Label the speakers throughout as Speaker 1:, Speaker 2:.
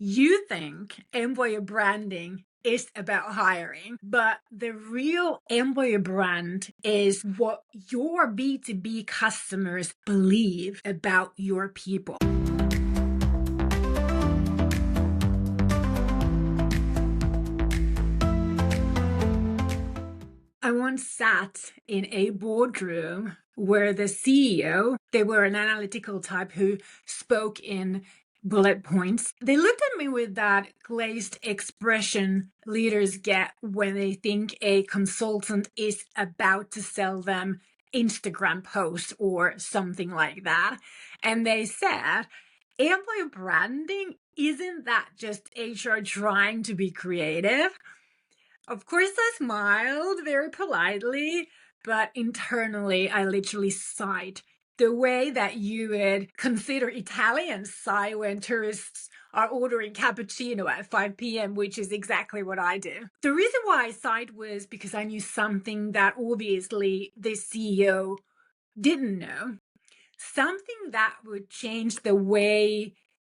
Speaker 1: You think employer branding is about hiring, but the real employer brand is what your B2B customers believe about your people. I once sat in a boardroom where the CEO, they were an analytical type who spoke in bullet points. They looked at me with that glazed expression leaders get when they think a consultant is about to sell them Instagram post or something like that. And they said, employer branding, isn't that just HR trying to be creative? Of course, I smiled very politely, but internally, I literally sighed. The way that you would consider Italians sigh when tourists are ordering cappuccino at 5 p.m., which is exactly what I do. The reason why I sighed was because I knew something that obviously the CEO didn't know. Something that would change the way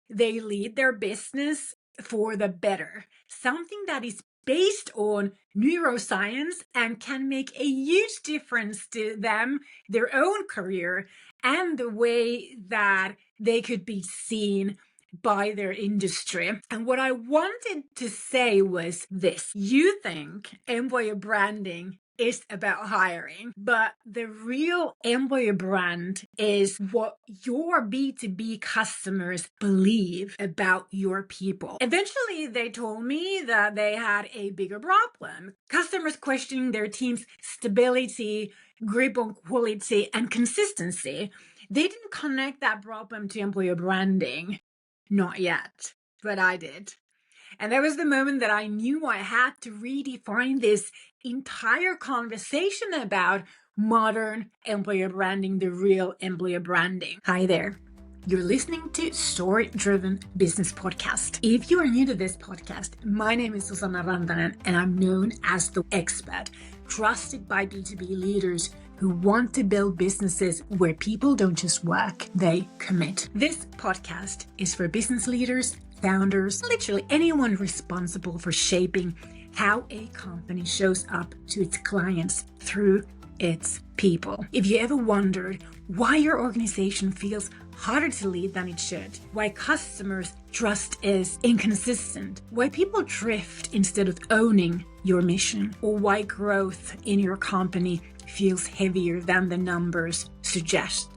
Speaker 1: they lead their business for the better. Something that is based on neuroscience and can make a huge difference to them, their own career, and the way that they could be seen by their industry. And what I wanted to say was this: you think employer branding is about hiring, but the real employer brand is what your B2B customers believe about your people. Eventually, they told me that they had a bigger problem. Customers questioning their team's stability, grip on quality, and consistency. They didn't connect that problem to employer branding. Not yet, but I did. And that was the moment that I knew I had to redefine this entire conversation about modern employer branding, the real employer branding. Hi there. You're listening to Story Driven Business Podcast. If you are new to this podcast, my name is Susanna Rantanen, and I'm known as the expert, trusted by B2B leaders who want to build businesses where people don't just work, they commit. This podcast is for business leaders, founders, literally anyone responsible for shaping how a company shows up to its clients through its people. If you ever wondered why your organization feels harder to lead than it should, why customers' trust is inconsistent, why people drift instead of owning your mission, or why growth in your company feels heavier than the numbers suggest,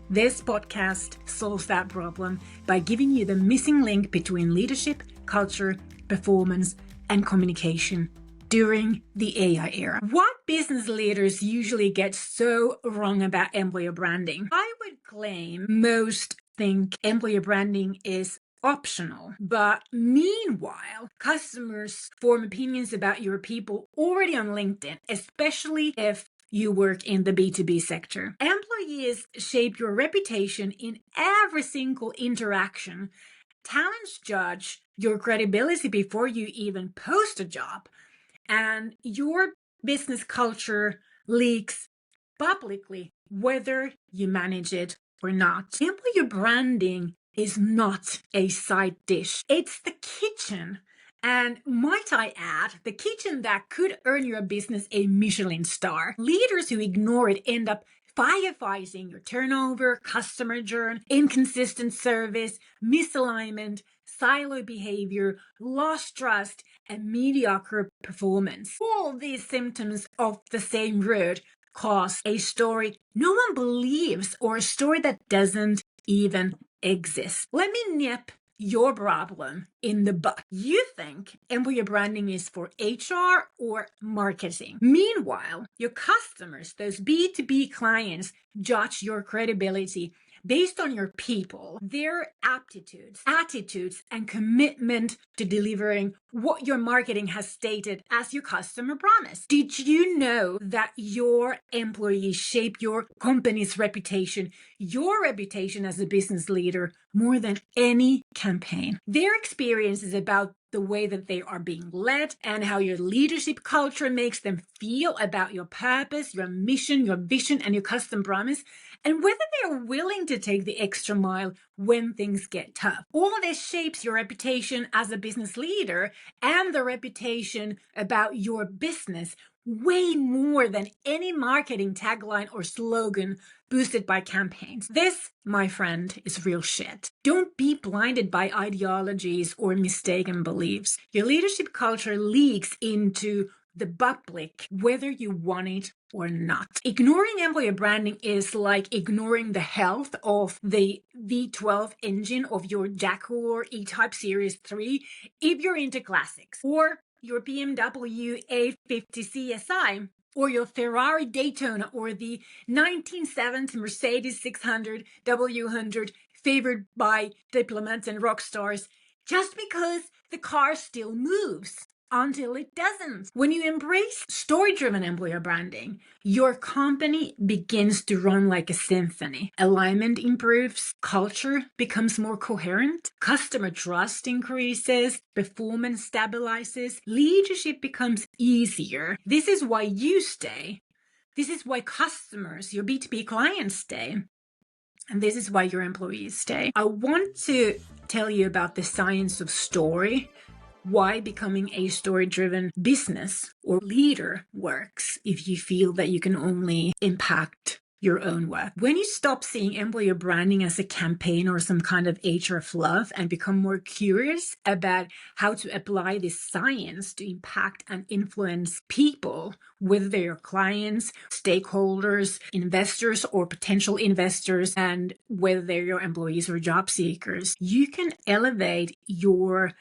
Speaker 1: this podcast solves that problem by giving you the missing link between leadership, culture, performance, and communication during the AI era. What business leaders usually get so wrong about employer branding? I would claim most think employer branding is optional, but meanwhile, customers form opinions about your people already on LinkedIn, especially if you work in the B2B sector. Employees shape your reputation in every single interaction. Talents judge your credibility before you even post a job. And your business culture leaks publicly, whether you manage it or not. Employer branding is not a side dish. It's the kitchen. And might I add, the kitchen that could earn your business a Michelin star. Leaders who ignore it end up firefighting your turnover, customer churn, inconsistent service, misalignment, silo behavior, lost trust, and mediocre performance. All these symptoms of the same root cause a story no one believes, or a story that doesn't even exist. Let me nip your problem in the bud. You think employer branding is for HR or marketing. Meanwhile, your customers, those B2B clients, judge your credibility based on your people, their aptitudes, attitudes, and commitment to delivering what your marketing has stated as your customer promise. Did you know that your employees shape your company's reputation, your reputation as a business leader, more than any campaign? Their experience is about the way that they are being led, and how your leadership culture makes them feel about your purpose, your mission, your vision, and your custom promise, and whether they are willing to take the extra mile when things get tough. All of this shapes your reputation as a business leader and the reputation about your business way more than any marketing tagline or slogan boosted by campaigns. This, my friend, is real shit. Don't be blinded by ideologies or mistaken beliefs. Your leadership culture leaks into the public, whether you want it or not. Ignoring employer branding is like ignoring the health of the V12 engine of your Jaguar E-Type Series 3 if you're into classics, or your BMW 850 CSI, or your Ferrari Daytona, or the 1970 Mercedes 600 W100 favored by diplomats and rock stars, just because the car still moves until it doesn't. When you embrace story-driven employer branding, your company begins to run like a symphony. Alignment improves, culture becomes more coherent, customer trust increases, performance stabilizes, leadership becomes easier. This is why you stay. This is why customers, your B2B clients stay. And this is why your employees stay. I want to tell you about the science of story, why becoming a story-driven business or leader works if you feel that you can only impact your own work. When you stop seeing employer branding as a campaign or some kind of HR fluff and become more curious about how to apply this science to impact and influence people, whether they're your clients, stakeholders, investors, or potential investors, and whether they're your employees or job seekers, you can elevate your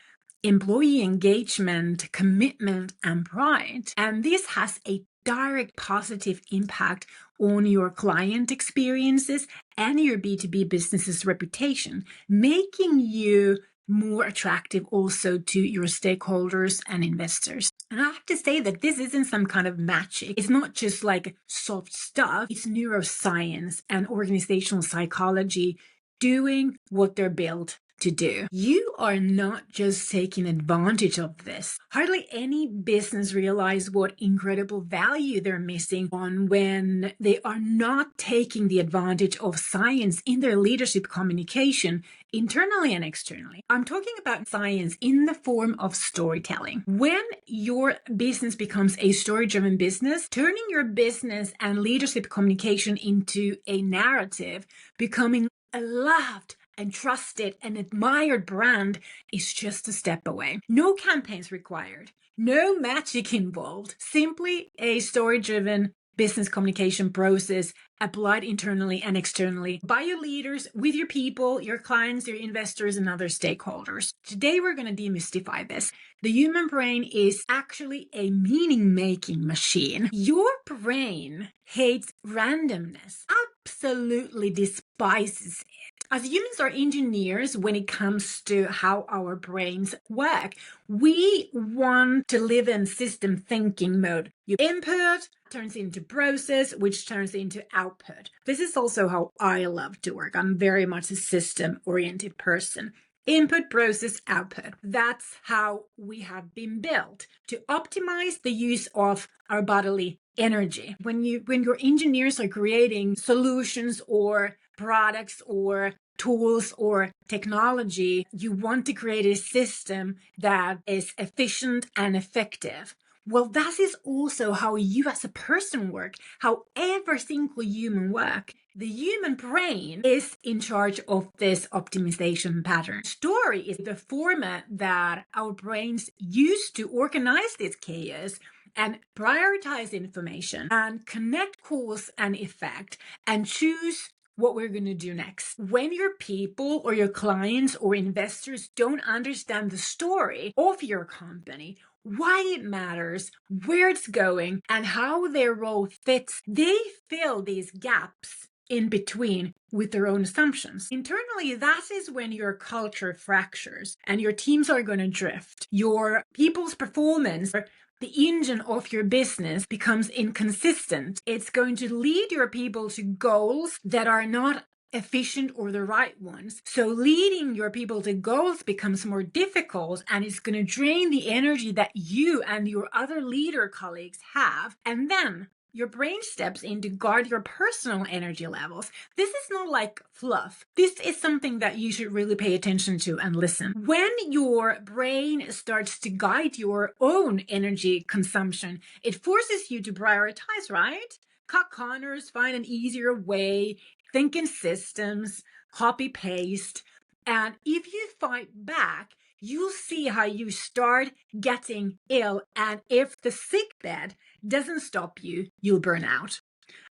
Speaker 1: employee engagement, commitment, and pride. And this has a direct positive impact on your client experiences and your B2B business's reputation, making you more attractive also to your stakeholders and investors. And I have to say that this isn't some kind of magic. It's not just like soft stuff. It's neuroscience and organizational psychology doing what they're built to do. You are not just taking advantage of this. Hardly any business realize what incredible value they're missing on when they are not taking the advantage of science in their leadership communication, internally and externally. I'm talking about science in the form of storytelling. When your business becomes a story-driven business, turning your business and leadership communication into a narrative, becoming a loved and trusted and admired brand is just a step away. No campaigns required, no magic involved, simply a story-driven business communication process applied internally and externally by your leaders, with your people, your clients, your investors, and other stakeholders. Today, we're going to demystify this. The human brain is actually a meaning-making machine. Your brain hates randomness, absolutely despises it. As humans are engineers when it comes to how our brains work. We want to live in system thinking mode. You input turns into process, which turns into output. This is also how I love to work. I'm very much a system-oriented person. Input, process, output. That's how we have been built to optimize the use of our bodily energy. When your engineers are creating solutions or products or tools or technology, you want to create a system that is efficient and effective. Well, that is also how you as a person work, how every single human work. The human brain is in charge of this optimization pattern. Story is the format that our brains use to organize this chaos and prioritize information and connect cause and effect and choose what we're going to do next. When your people or your clients or investors don't understand the story of your company, why it matters, where it's going, and how their role fits, they fill these gaps in between with their own assumptions. Internally, that is when your culture fractures and your teams are going to drift. Your people's performance, the engine of your business, becomes inconsistent. It's going to lead your people to goals that are not efficient or the right ones. So leading your people to goals becomes more difficult, and it's going to drain the energy that you and your other leader colleagues have. And then your brain steps in to guard your personal energy levels. This is not like fluff. This is something that you should really pay attention to and listen. When your brain starts to guide your own energy consumption, it forces you to prioritize, right? Cut corners, find an easier way, think in systems, copy paste. And if you fight back, you'll see how you start getting ill. And if the sick bed doesn't stop you, you'll burn out.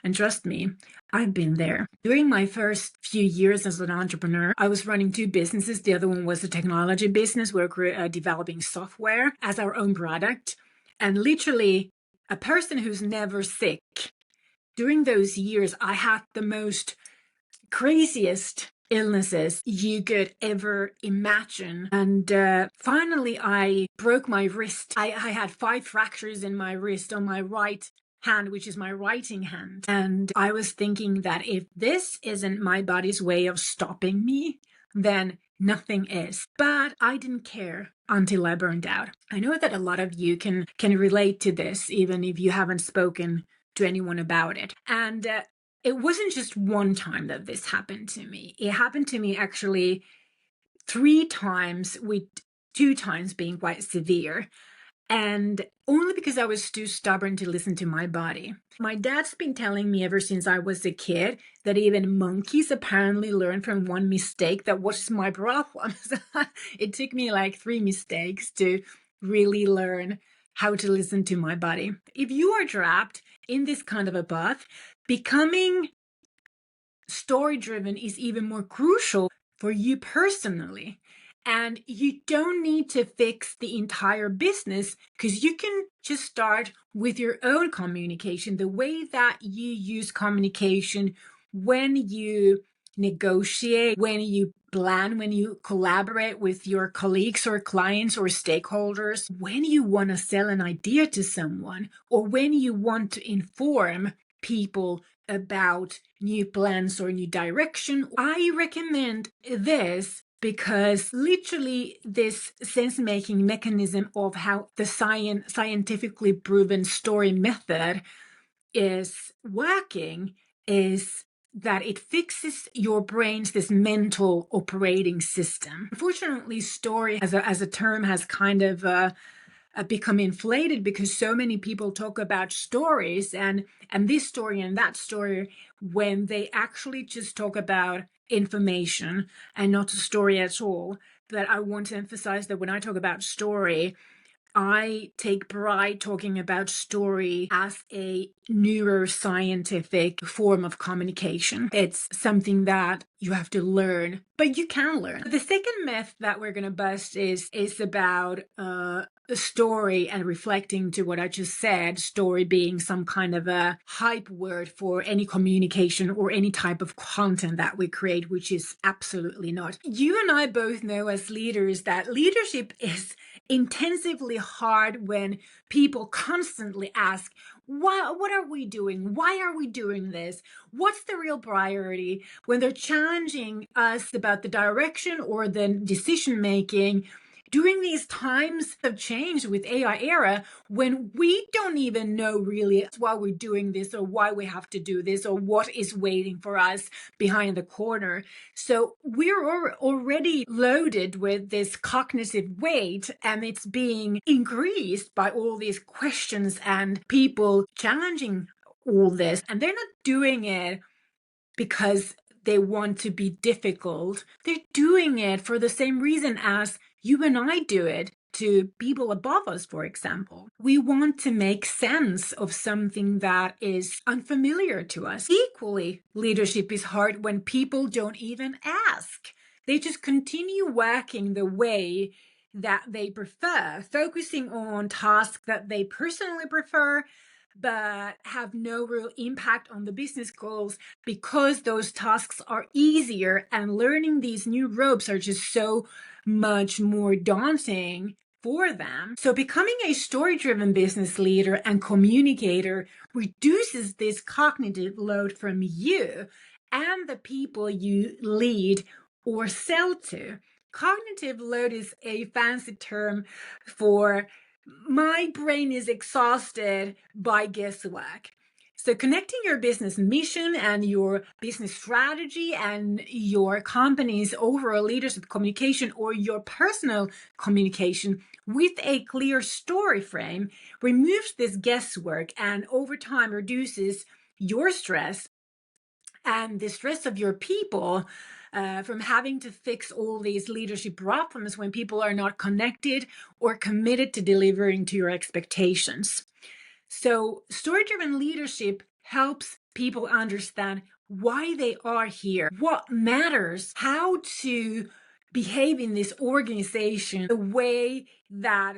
Speaker 1: And trust me, I've been there. During my first few years as an entrepreneur, I was running two businesses. The other one was a technology business. We were developing software as our own product. And literally, a person who's never sick, during those years, I had the most craziest illnesses you could ever imagine. And finally, I broke my wrist. I had 5 fractures in my wrist on my right hand, which is my writing hand. And I was thinking that if this isn't my body's way of stopping me, then nothing is. But I didn't care until I burned out. I know that a lot of you can relate to this, even if you haven't spoken to anyone about it. And it wasn't just one time that this happened to me. It happened to me actually 3 times, with 2 times being quite severe. And only because I was too stubborn to listen to my body. My dad's been telling me ever since I was a kid that even monkeys apparently learn from one mistake. That was my problem. So it took me like 3 mistakes to really learn how to listen to my body. If you are trapped in this kind of a path, becoming story-driven is even more crucial for you personally. And you don't need to fix the entire business, because you can just start with your own communication, the way that you use communication when you negotiate, when you plan, when you collaborate with your colleagues or clients or stakeholders, when you want to sell an idea to someone, or when you want to inform people about new plans or new direction. I recommend this because literally this sense-making mechanism of how the scientifically proven story method is working is that it fixes your brain's this mental operating system. Unfortunately, story as a term has kind of become inflated because so many people talk about stories and this story and that story, when they actually just talk about information and not a story at all. But I want to emphasize that when I talk about story, I take pride talking about story as a neuroscientific form of communication. It's something that you have to learn, but you can learn. The second myth that we're going to bust is about a story and reflecting to what I just said, story being some kind of a hype word for any communication or any type of content that we create, which is absolutely not. You and I both know as leaders that leadership is intensively hard when people constantly ask, what are we doing? Why are we doing this? What's the real priority? When they're challenging us about the direction or the decision making, during these times of change with AI era, when we don't even know really why we're doing this or why we have to do this or what is waiting for us behind the corner. So we're already loaded with this cognitive weight, and it's being increased by all these questions and people challenging all this. And they're not doing it because they want to be difficult. They're doing it for the same reason as you and I do it to people above us, for example. We want to make sense of something that is unfamiliar to us. Equally, leadership is hard when people don't even ask. They just continue working the way that they prefer, focusing on tasks that they personally prefer, but have no real impact on the business goals because those tasks are easier, and learning these new ropes are just so much more daunting for them. So becoming a story-driven business leader and communicator reduces this cognitive load from you and the people you lead or sell to. Cognitive load is a fancy term for my brain is exhausted by guesswork. So connecting your business mission and your business strategy and your company's overall leadership communication or your personal communication with a clear story frame removes this guesswork and over time reduces your stress and the stress of your people from having to fix all these leadership problems when people are not connected or committed to delivering to your expectations. So story-driven leadership helps people understand why they are here, what matters, how to behave in this organization, the way that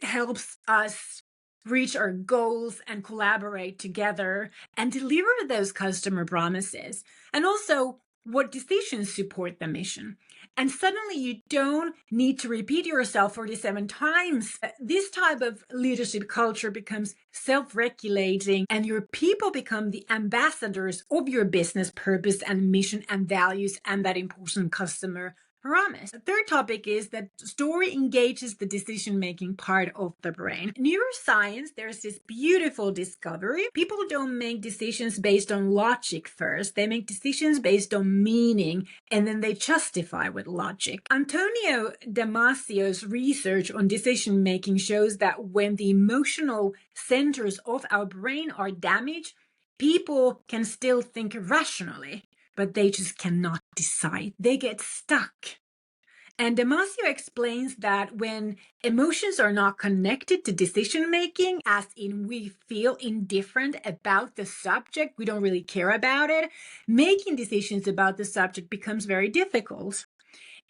Speaker 1: helps us reach our goals and collaborate together and deliver those customer promises, and also what decisions support the mission. And suddenly you don't need to repeat yourself 47 times. This type of leadership culture becomes self-regulating, and your people become the ambassadors of your business purpose and mission and values and that important customer promise. The third topic is that story engages the decision-making part of the brain. Neuroscience, there's this beautiful discovery. People don't make decisions based on logic first. They make decisions based on meaning, and then they justify with logic. Antonio Damasio's research on decision-making shows that when the emotional centers of our brain are damaged, people can still think rationally, but they just cannot decide. They get stuck. And Damasio explains that when emotions are not connected to decision making, as in we feel indifferent about the subject, we don't really care about it, making decisions about the subject becomes very difficult.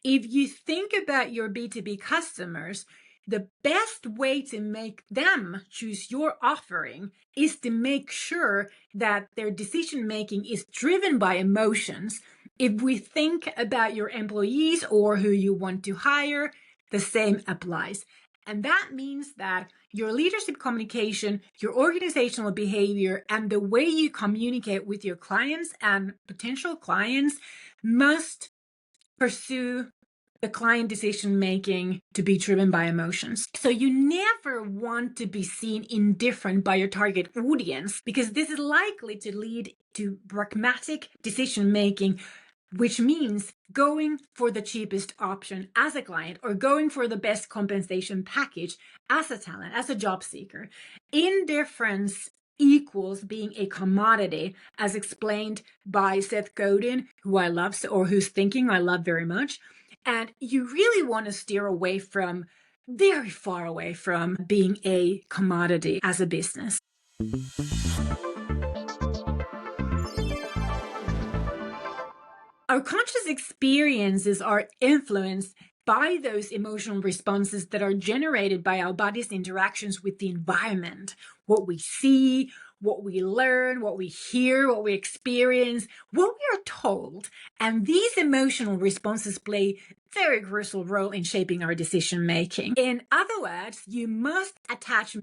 Speaker 1: If you think about your B2B customers, the best way to make them choose your offering is to make sure that their decision making is driven by emotions. If we think about your employees or who you want to hire, the same applies. And that means that your leadership communication, your organizational behavior, and the way you communicate with your clients and potential clients must pursue the client decision making to be driven by emotions. So you never want to be seen indifferent by your target audience, because this is likely to lead to pragmatic decision making, which means going for the cheapest option as a client or going for the best compensation package as a talent, as a job seeker. Indifference equals being a commodity, as explained by Seth Godin, who I love, or whose thinking I love very much. And you really want to steer away from, very far away from being a commodity as a business. Our conscious experiences are influenced by those emotional responses that are generated by our body's interactions with the environment. What we see, what we learn, what we hear, what we experience, what we are told. And these emotional responses play a very crucial role in shaping our decision making. In other words, you must attach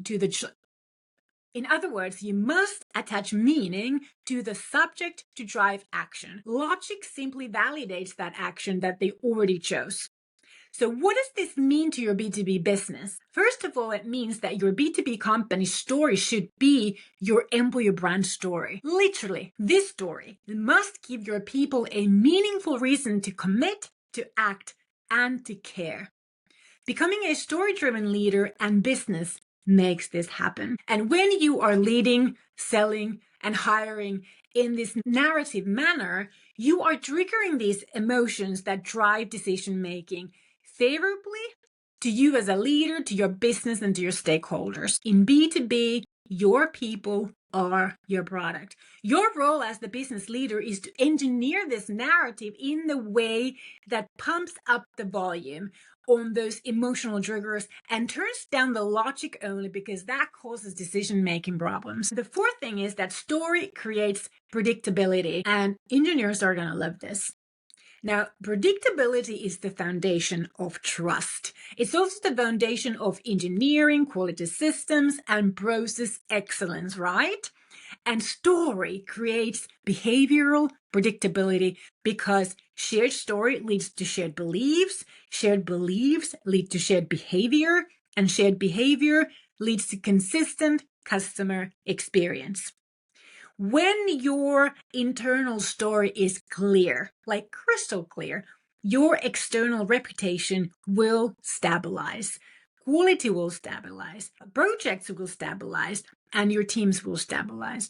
Speaker 1: meaning to the subject to drive action. Logic simply validates that action that they already chose. So what does this mean to your B2B business? First of all, it means that your B2B company's story should be your employer brand story. Literally, this story must give your people a meaningful reason to commit, to act, and to care. Becoming a story-driven leader and business makes this happen. And when you are leading, selling, and hiring in this narrative manner, you are triggering these emotions that drive decision-making favorably to you as a leader, to your business, and to your stakeholders. In B2B, your people are your product. Your role as the business leader is to engineer this narrative in the way that pumps up the volume on those emotional triggers and turns down the logic only, because that causes decision-making problems. The fourth thing is that story creates predictability, and engineers are going to love this. Now, predictability is the foundation of trust. It's also the foundation of engineering, quality systems, and process excellence, right? And story creates behavioral predictability because shared story leads to shared beliefs lead to shared behavior, and shared behavior leads to consistent customer experience. When your internal story is clear, like crystal clear, your external reputation will stabilize. Quality will stabilize, projects will stabilize, and your teams will stabilize.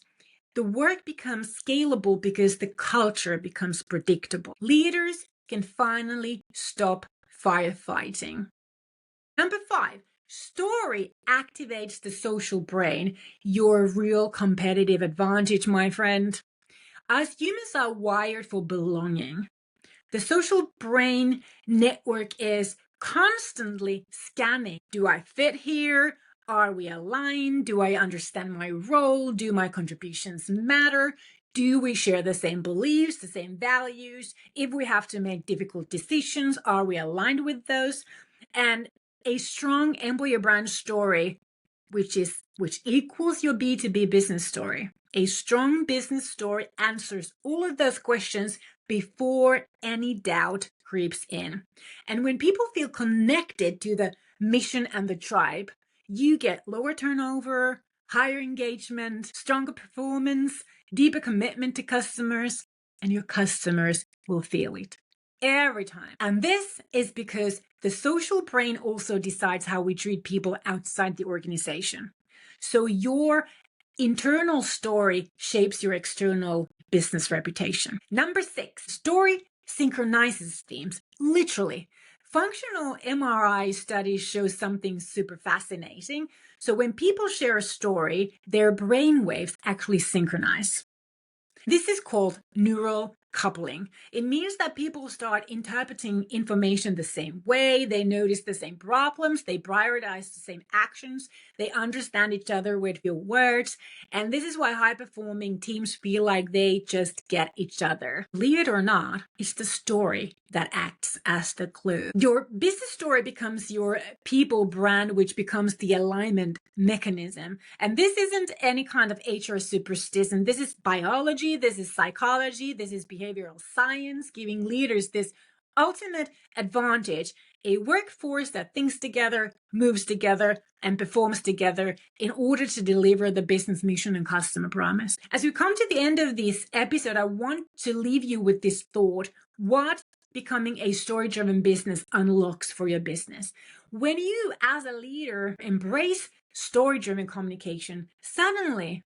Speaker 1: The work becomes scalable because the culture becomes predictable. Leaders can finally stop firefighting. Number 5, story activates the social brain, your real competitive advantage, my friend. As humans are wired for belonging, the social brain network is constantly scanning. Do I fit here? Are we aligned? Do I understand my role? Do my contributions matter? Do we share the same beliefs, the same values? If we have to make difficult decisions, are we aligned with those? And a strong employer brand story, which equals your B2B business story. A strong business story answers all of those questions before any doubt creeps in. And when people feel connected to the mission and the tribe, you get lower turnover, higher engagement, stronger performance, deeper commitment to customers, and your customers will feel it every time. And this is because the social brain also decides how we treat people outside the organization. So your internal story shapes your external business reputation. Number 6, story synchronizes themes. Literally. Functional MRI studies show something super fascinating. So when people share a story, their brain waves actually synchronize. This is called neural coupling. It means that people start interpreting information the same way, they notice the same problems, they prioritize the same actions, they understand each other with few words, and this is why high-performing teams feel like they just get each other. Believe it or not, it's the story that acts as the clue. Your business story becomes your people brand, which becomes the alignment mechanism. And this isn't any kind of HR superstition. This is biology, this is psychology, this is behavioral science, giving leaders this ultimate advantage, a workforce that thinks together, moves together, and performs together in order to deliver the business mission and customer promise. As we come to the end of this episode, I want to leave you with this thought. What becoming a story-driven business unlocks for your business? When you, as a leader, embrace story-driven communication, suddenly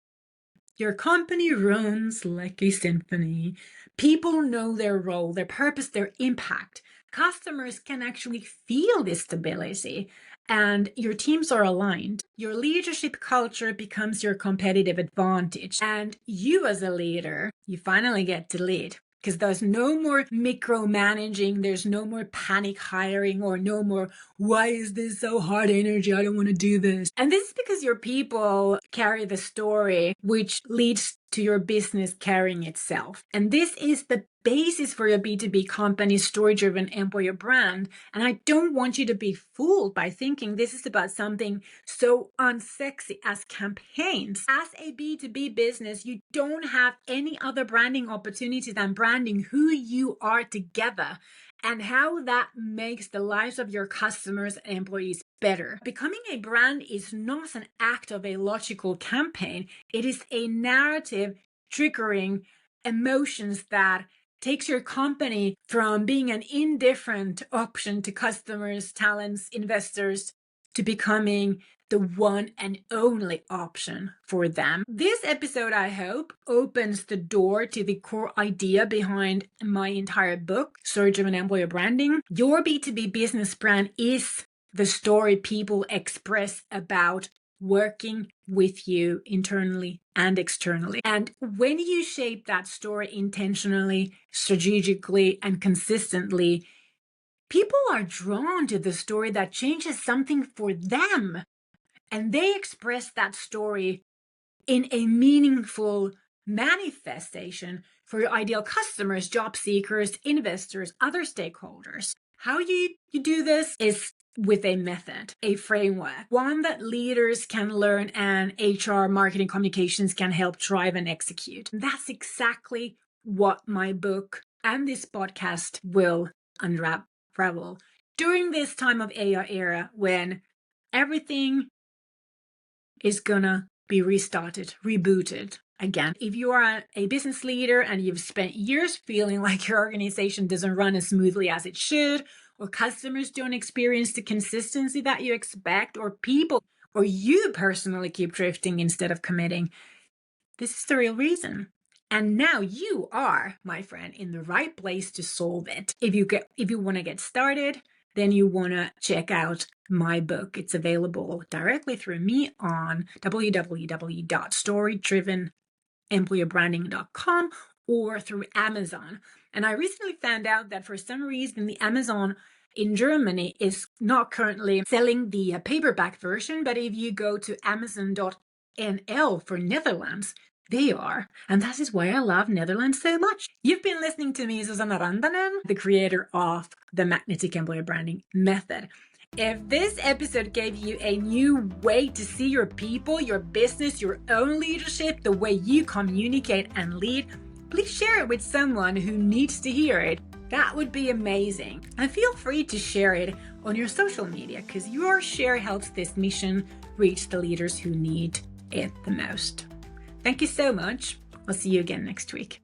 Speaker 1: your company runs like a symphony. People know their role, their purpose, their impact. Customers can actually feel this stability, and your teams are aligned. Your leadership culture becomes your competitive advantage, and you as a leader, you finally get to lead. Because there's no more micromanaging, there's no more panic hiring, or no more, why is this so hard energy? I don't want to do this. And this is because your people carry the story, which leads to your business carrying itself. And this is the basis for your B2B company story-driven employer brand. And I don't want you to be fooled by thinking this is about something so unsexy as campaigns. As a B2B business, you don't have any other branding opportunity than branding who you are together and how that makes the lives of your customers and employees better. Becoming a brand is not an act of a logical campaign. It is a narrative triggering emotions that takes your company from being an indifferent option to customers, talents, investors, to becoming the one and only option for them. This episode, I hope, opens the door to the core idea behind my entire book, Story-Driven Employer Branding. Your B2B business brand is the story people express about working with you internally and externally. And when you shape that story intentionally, strategically, and consistently, people are drawn to the story that changes something for them. And they express that story in a meaningful manifestation for your ideal customers, job seekers, investors, other stakeholders. How you do this is with a method, a framework, one that leaders can learn and HR, marketing, communications can help drive and execute. That's exactly what my book and this podcast will unravel during this time of AI era when everything is gonna be restarted, rebooted again. If you are a business leader and you've spent years feeling like your organization doesn't run as smoothly as it should, or customers don't experience the consistency that you expect, or people, or you personally keep drifting instead of committing, this is the real reason. And now you are, my friend, in the right place to solve it. If you want to get started, then you want to check out my book. It's available directly through me on www.storydrivenemployerbranding.com or through Amazon. And I recently found out that for some reason, the Amazon in Germany is not currently selling the paperback version, but if you go to amazon.nl for Netherlands, they are. And that is why I love Netherlands so much. You've been listening to me, Susanna Rantanen, the creator of the Magnetic Employer Branding Method. If this episode gave you a new way to see your people, your business, your own leadership, the way you communicate and lead, please share it with someone who needs to hear it. That would be amazing. And feel free to share it on your social media because your share helps this mission reach the leaders who need it the most. Thank you so much. I'll see you again next week.